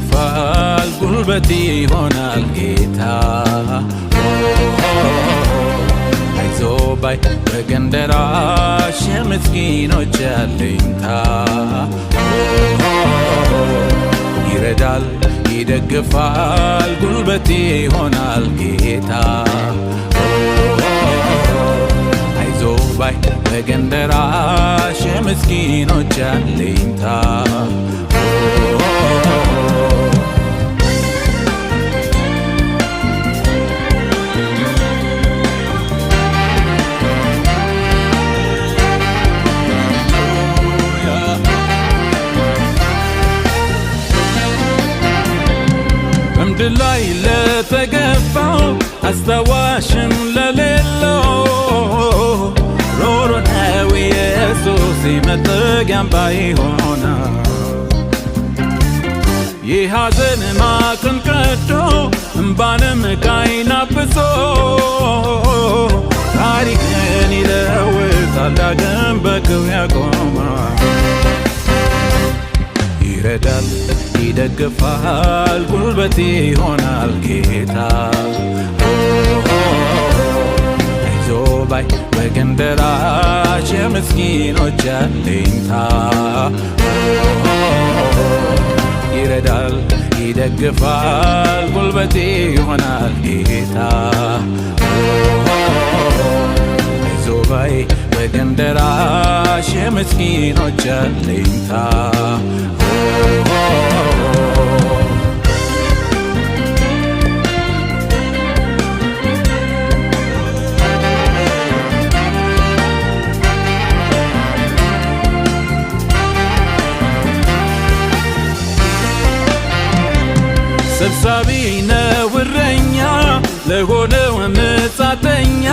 ይደግፋል ጉልበቴ ይሆናል ጌታ አይዞህ ባይ ወገን ደራሽ የምስኪኖች አለኝታ ይረዳል ይደግፋል ጉልበቴ ይሆናል ጌታ አይዞህ ባይ ወገን ደራሽ የምስኪኖች አለኝታ በምድር ላይ ለተገፋው አስታዋሽም ለሌለው ሮሮ ነው ኢየሱስ መጠጊያ አምባ ይሆናል የሐዘን ማቅን ቀዶ እንባንም ከዓይን አብሶ ታሪክን ይለውጣል ዳግም በክብር ያቆማል ይረዳል ይደግፋል ጉልበቴ ይሆናል ጌታ አይዞህ ባይ ወገን ደራሽ የምስኪኖች አለኝታ ይረዳል ይደግፋል ጉልበቴ ይሆናል ጌታ አይዞህ ባይ ወገን ደራሽ የምስኪኖች አለኝታ ሰብሳቢ ነው እረኛ ለሆነው መጻተኛ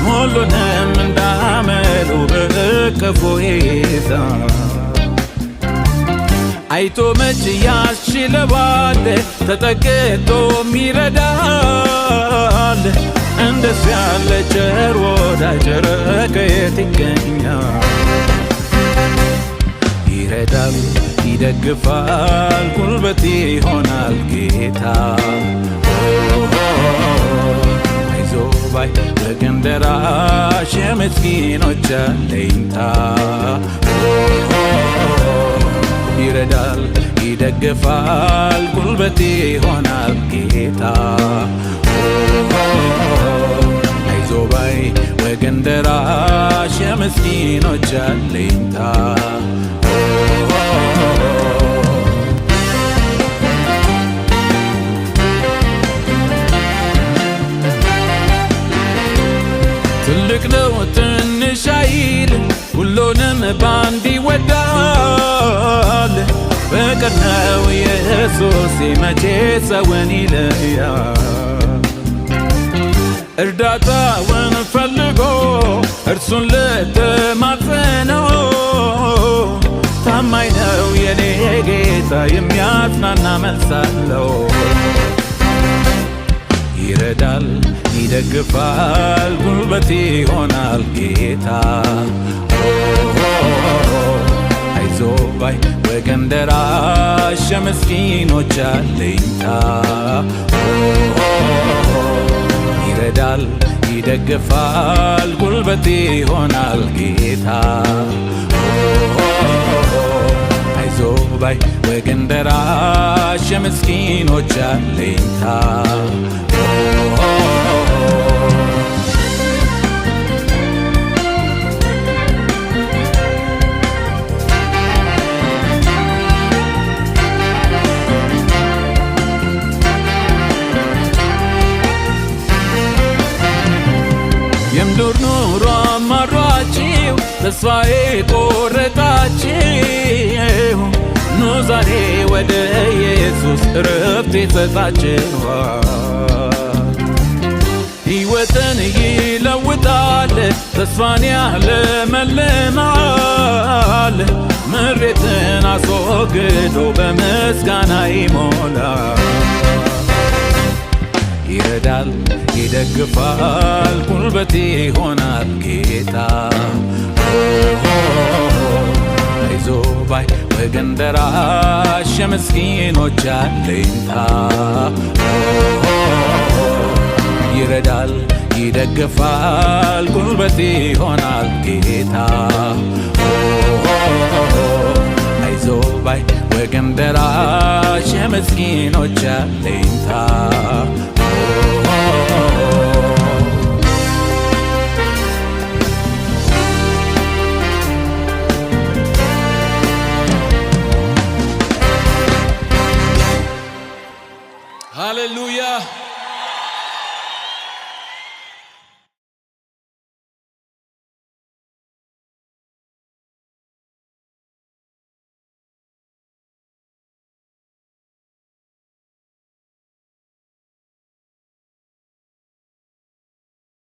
ሁሉንም እንዳመሉ በእቅፉ ይዛ አይቶ መች ያስችለዋል ተጠግቶም ይረዳል እንደሱ ያለ ቸር ወዳጅ ከየት ይገኛል ይረዳል ይደግፋል ጉልበቴ ይሆናል ጌታ አይዞህ ባይ ወገን ደራሽ የምስኪኖች አለኝታ ይረዳል ይደግፋል ጉልበቴ ይሆናል ጌታ አይዞህ ባይ ወገን ደራሽ የምስኪኖች አለኝታ ትልቅ ነው ትንሽ አይል ሁሉንም ባንድ ይወዳል ፍቅር ነው ኢየሱስ መቼ ሰውን ይለያል እርዳታውን ፈልጎ እርሱን ለተማጸነው ታማኝ ነው የኔ ጌታ የሚያጽናና መልስ አለው ይረዳል ይደግፋል ጉልበቴ ይሆናል ጌታ አይዞህ ባይ ወገን ደራሽ የምስኪኖች አለኝታ ይረዳል ይደግፋል ጉልበቴ ይሆናል ጌታ አይዞህ ባይ ወገን ደራሽ የምስኪኖች አለኝታ የምድር ኑሮ አማሯችሁ ተስፋዬ ቆረጣችሁ ኑ ዛሬ ወደ ኢየሱስ እረፍት ይሰጣችኋል ሕይወትን ይለውጣል ተስፋን ያለመልማል ምሬትን አስወግዶ በምስጋና ይሞላል ይረዳል ይደግፋል ጉልበቴ ይሆናል ጌታ አይዞ ባይ ወገን ደራሽ የምስኪኖች አለኝታ ይረዳል ይደግፋል ጉልበት ይሆናል ጌታ አይዞ ባይ ወገን ደራሽ የምስኪኖች አለኝታ ሃሌሉያ